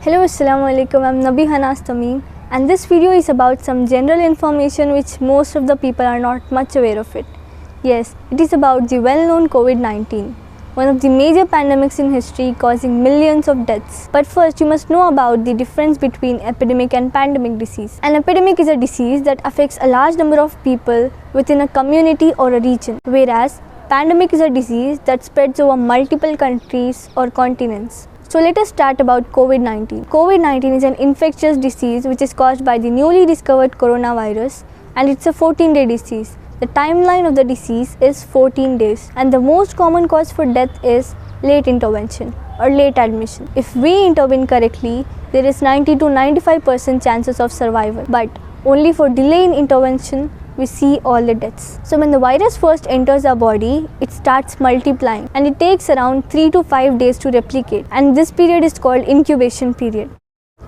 Hello, Assalamu alaikum. I'm Nabiha Naz Tamim, and this video is about some general information which most of the people are not much aware of it. Yes, it is about the well-known COVID-19, one of the major pandemics in history causing millions of deaths. But first, you must know about the difference between epidemic and pandemic disease. An epidemic is a disease that affects a large number of people within a community or a region, whereas pandemic is a disease that spreads over multiple countries or continents. So let us start about COVID-19. COVID-19 is an infectious disease which is caused by the newly discovered coronavirus, and it's a 14-day disease. The timeline of the disease is 14 days, and the most common cause for death is late intervention or late admission. If we intervene correctly, there is 90 to 95% chances of survival, but only for delay in intervention we see all the deaths. So when the virus first enters our body, it starts multiplying and it takes around 3 to 5 days to replicate, and this period is called incubation period.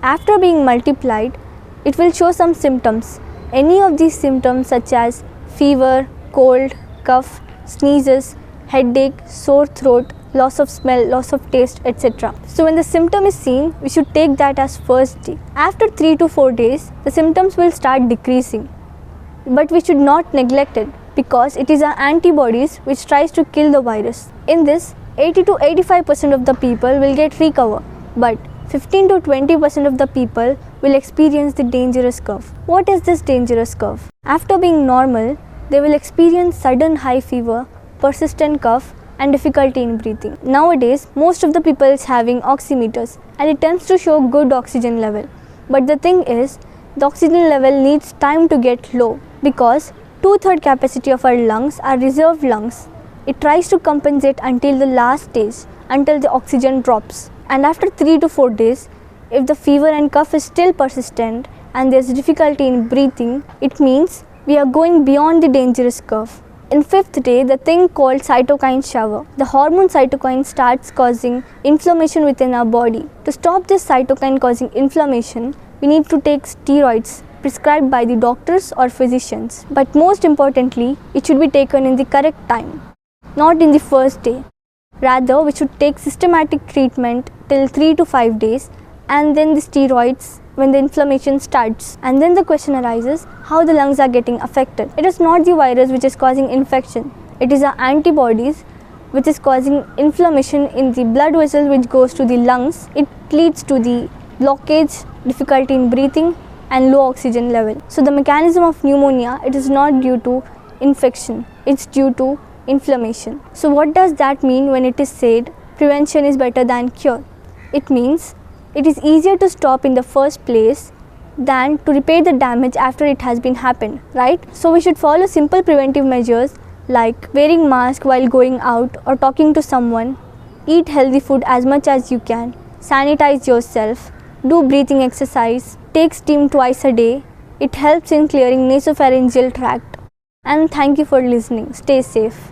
After being multiplied, it will show some symptoms. Any of these symptoms such as fever, cold, cough, sneezes, headache, sore throat, loss of smell, loss of taste, etc. So when the symptom is seen, we should take that as first day. After 3 to 4 days, the symptoms will start decreasing. But we should not neglect it because it is our antibodies which tries to kill the virus. In this, 80 to 85% of the people will get recover, but 15 to 20% of the people will experience the dangerous curve. What is this dangerous curve? After being normal, they will experience sudden high fever, persistent cough, and difficulty in breathing. Nowadays, most of the people is having oximeters and it tends to show good oxygen level. But the thing is, the oxygen level needs time to get low because 2/3 capacity of our lungs are reserved lungs. It tries to compensate until the last stage, until the oxygen drops. And after 3 to 4 days, if the fever and cough is still persistent and there is difficulty in breathing, it means we are going beyond the dangerous curve. In 5th day, the thing called cytokine shower. The hormone cytokine starts causing inflammation within our body. To stop this cytokine causing inflammation, we need to take steroids prescribed by the doctors or physicians. But most importantly, it should be taken in the correct time, not in the first day. Rather, we should take systematic treatment till 3 to 5 days and then the steroids when the inflammation starts. And then the question arises, how the lungs are getting affected. It is not the virus which is causing infection. It is our antibodies which is causing inflammation in the blood vessel which goes to the lungs. It leads to the blockage, difficulty in breathing, and low oxygen level. So the mechanism of pneumonia, it is not due to infection, it's due to inflammation. So what does that mean when it is said prevention is better than cure? It means it is easier to stop in the first place than to repair the damage after it has been happened, right? So we should follow simple preventive measures like wearing mask while going out or talking to someone, eat healthy food as much as you can, sanitize yourself, do breathing exercise, take steam twice a day. It helps in clearing nasopharyngeal tract. And thank you for listening. Stay safe.